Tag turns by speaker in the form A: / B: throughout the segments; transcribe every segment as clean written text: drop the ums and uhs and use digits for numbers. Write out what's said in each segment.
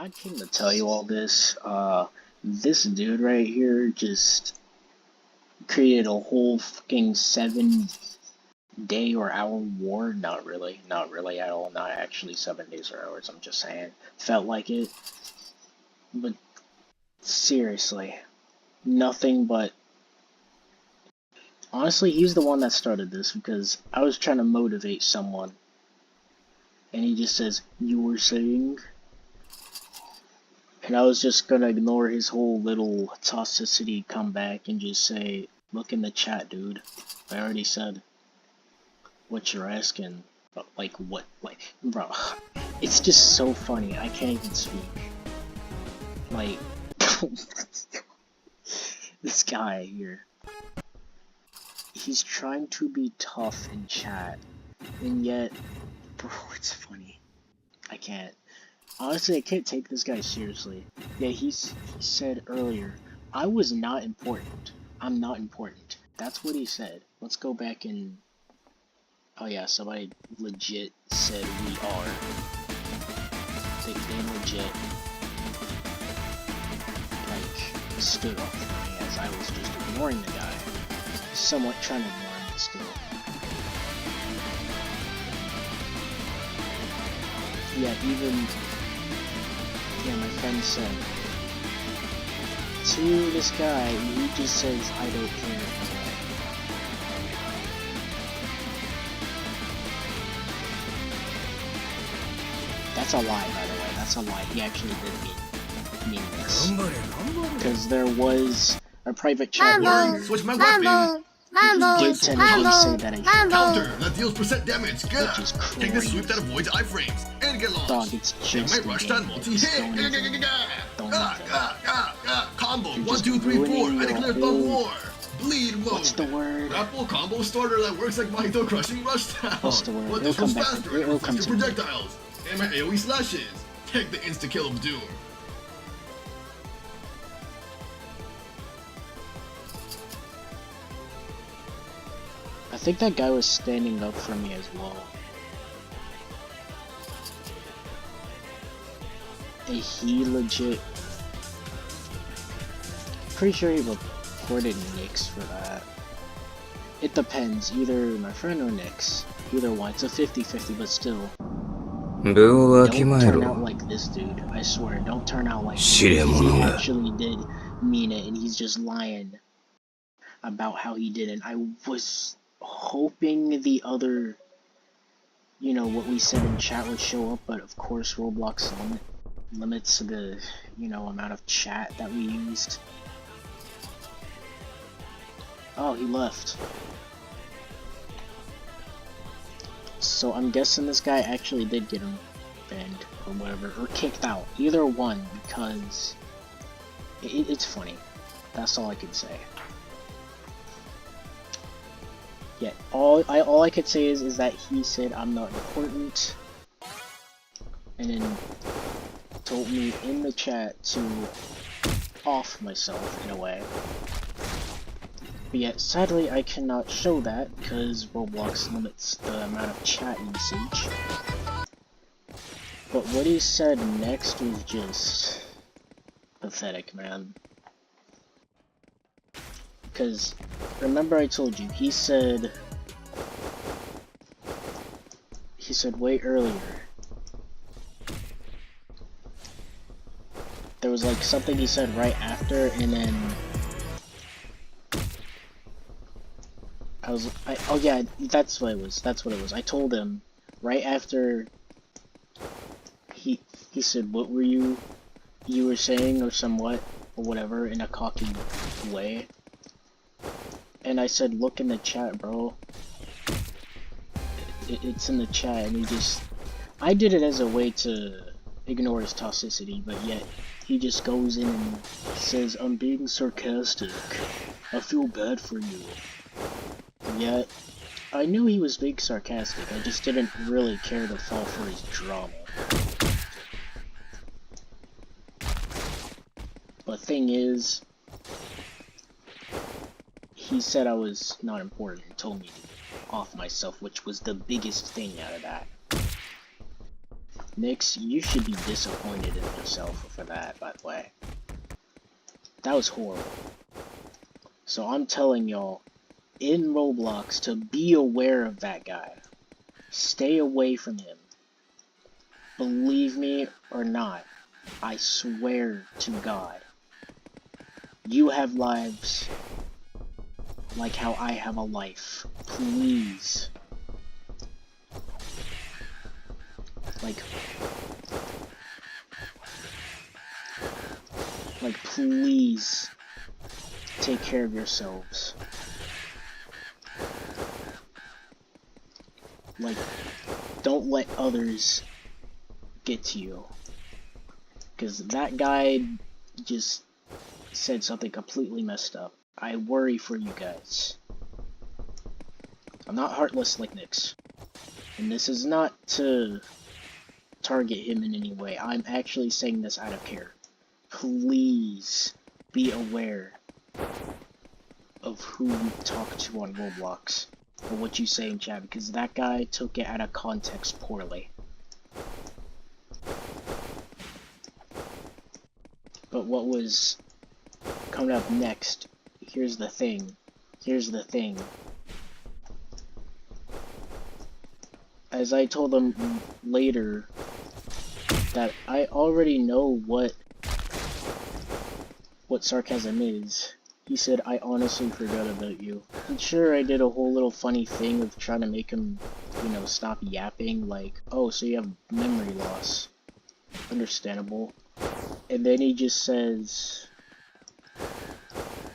A: I came to tell you all this. This dude right here just created a whole fucking 7-day or hour war. Not really at all. Not actually 7 days or hours. I'm just saying. Felt like it. But seriously, nothing but. Honestly, he's the one that started this because I was trying to motivate someone. And he just says, "You were saying?" And I was just gonna ignore his whole little toxicity comeback and just say, "Look in the chat, dude. I already said what you're asking." But like, what? Like, bro, it's just so funny. I can't even speak. Like, this guy here. He's trying to be tough in chat, and yet, bro, it's funny. I can't. Honestly, I can't take this guy seriously. Yeah, he said earlier, "I was not important. I'm not important." That's what he said. Let's go back and... Oh yeah, somebody legit said we are. They legit, like, stood up for me as I was just ignoring the guy. Somewhat trying to ignore him, but still. Yeah, even... Yeah, my friend said to this guy, he just says, "I don't care." That's a lie, by the way. That's a lie. He actually did mean this. Because there was a private chat earlier.
B: Switch my weapon.
A: Did technically say that I
B: Counter that deals percent damage. Good.
A: Which is crazy.
B: Take the sweep that avoids iframes and get lost.
A: Dog, it's just
B: it might rush that multi-hit. Combo 1, 2, 3, 4. I declare thumb war. Bleed mode.
A: What's the word?
B: Grapple combo starter that works like Mahito crushing rush down.
A: What's the word?
B: What
A: It'll come
B: goes
A: back.
B: faster?
A: It'll come to
B: projectiles. And my AoE slashes. Take the insta kill of doom.
A: I think that guy was standing up for me as well. And he legit... Pretty sure he reported Nyx for that. It depends, either my friend or Nyx. Either one, it's a 50-50, but still. Don't turn out like this dude, I swear, don't turn out like this. He actually did mean it, and he's just lying about how he didn't. I was hoping the other, you know, what we said in chat would show up, but of course Roblox limits the, you know, amount of chat that we used. Oh, he left. So I'm guessing this guy actually did get him banned or whatever, or kicked out. Either one, because it's funny. That's all I can say. Yeah, all I could say is that he said I'm not important, and then told me in the chat to off myself in a way. But yet, sadly, I cannot show that because Roblox limits the amount of chat usage. But what he said next was just pathetic, man. Because, remember I told you, he said way earlier. There was like something he said right after, and then oh yeah, that's what it was. That's what it was. I told him right after he said, "What were you were saying," or somewhat, or whatever, in a cocky way. And I said, "Look in the chat, bro. It's in the chat." And he just, I did it as a way to ignore his toxicity, but yet he just goes in and says, "I'm being sarcastic. I feel bad for you." Yet, I knew he was being sarcastic, I just didn't really care to fall for his drama. But thing is, he said I was not important and told me to off myself, which was the biggest thing out of that. Nix, you should be disappointed in yourself for that, by the way. That was horrible. So I'm telling y'all, in Roblox, to be aware of that guy. Stay away from him. Believe me or not, I swear to God, you have lives like how I have a life. Please. Like please take care of yourselves. Like, don't let others get to you. Because that guy just said something completely messed up. I worry for you guys. I'm not heartless like Nix. And this is not to target him in any way. I'm actually saying this out of care. Please be aware of who you talk to on Roblox. Or what you say in chat, because that guy took it out of context poorly. But what was coming up next, here's the thing. As I told him later, that I already know what sarcasm is. He said, I honestly forgot about you. And sure, I did a whole little funny thing of trying to make him, you know, stop yapping, like, oh, so you have memory loss. Understandable. And then he just says,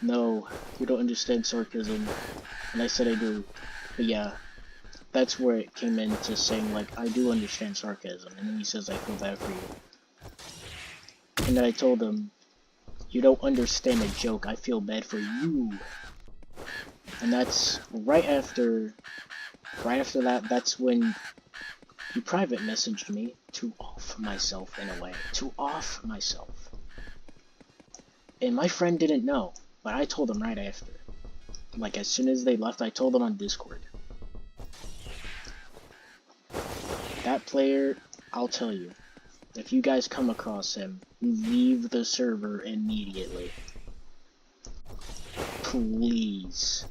A: no, you don't understand sarcasm. And I said I do. But yeah, that's where it came into saying, like, I do understand sarcasm. And then he says, I feel bad for you. And then I told him, you don't understand a joke, I feel bad for you. And that's right after that, that's when he private messaged me to off myself in a way. To off myself. And my friend didn't know, but I told him right after. Like, as soon as they left, I told them on Discord. That player, I'll tell you, if you guys come across him, leave the server immediately. Please.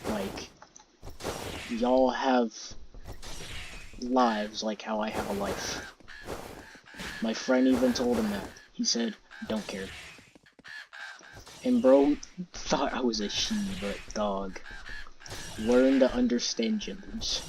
A: Like, y'all have lives like how I have a life. My friend even told him that. He said, don't care. And bro thought I was a she, but dog. Learn to understand genders.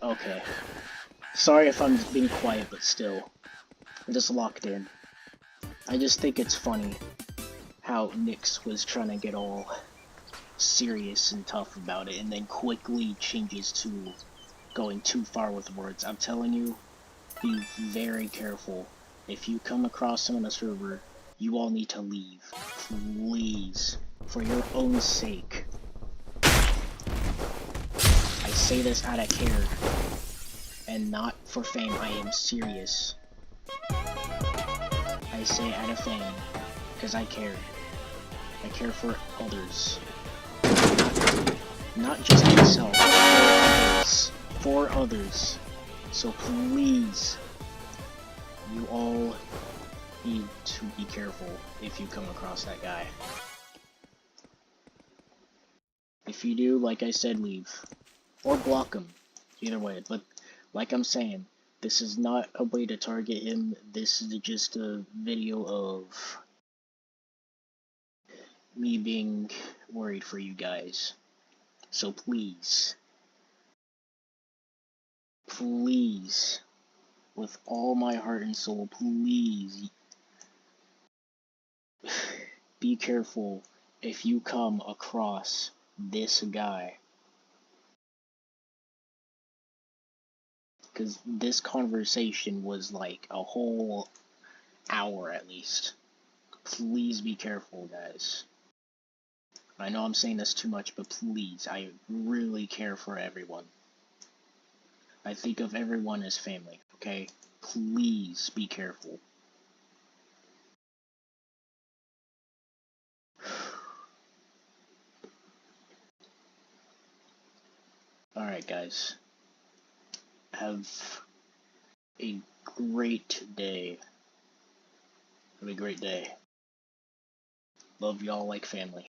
A: Okay. Sorry if I'm being quiet, but still. I'm just locked in. I just think it's funny how Nix was trying to get all serious and tough about it, and then quickly changes to going too far with words. I'm telling you, be very careful. If you come across him on a server, you all need to leave. Please. For your own sake. I say this out of care. And not for fame, I am serious. I say out of fame, because I care. I care for others. Not just myself, for others. So please, you all need to be careful if you come across that guy. If you do, like I said, leave. Or block him. Either way, but like I'm saying, this is not a way to target him. This is just a video of me being worried for you guys. So please, please, with all my heart and soul, please, be careful if you come across this guy. Because this conversation was like a whole hour at least. Please be careful, guys. I know I'm saying this too much, but please, I really care for everyone. I think of everyone as family, okay? Please be careful. Alright, guys. Have a great day. Have a great day. Love y'all like family.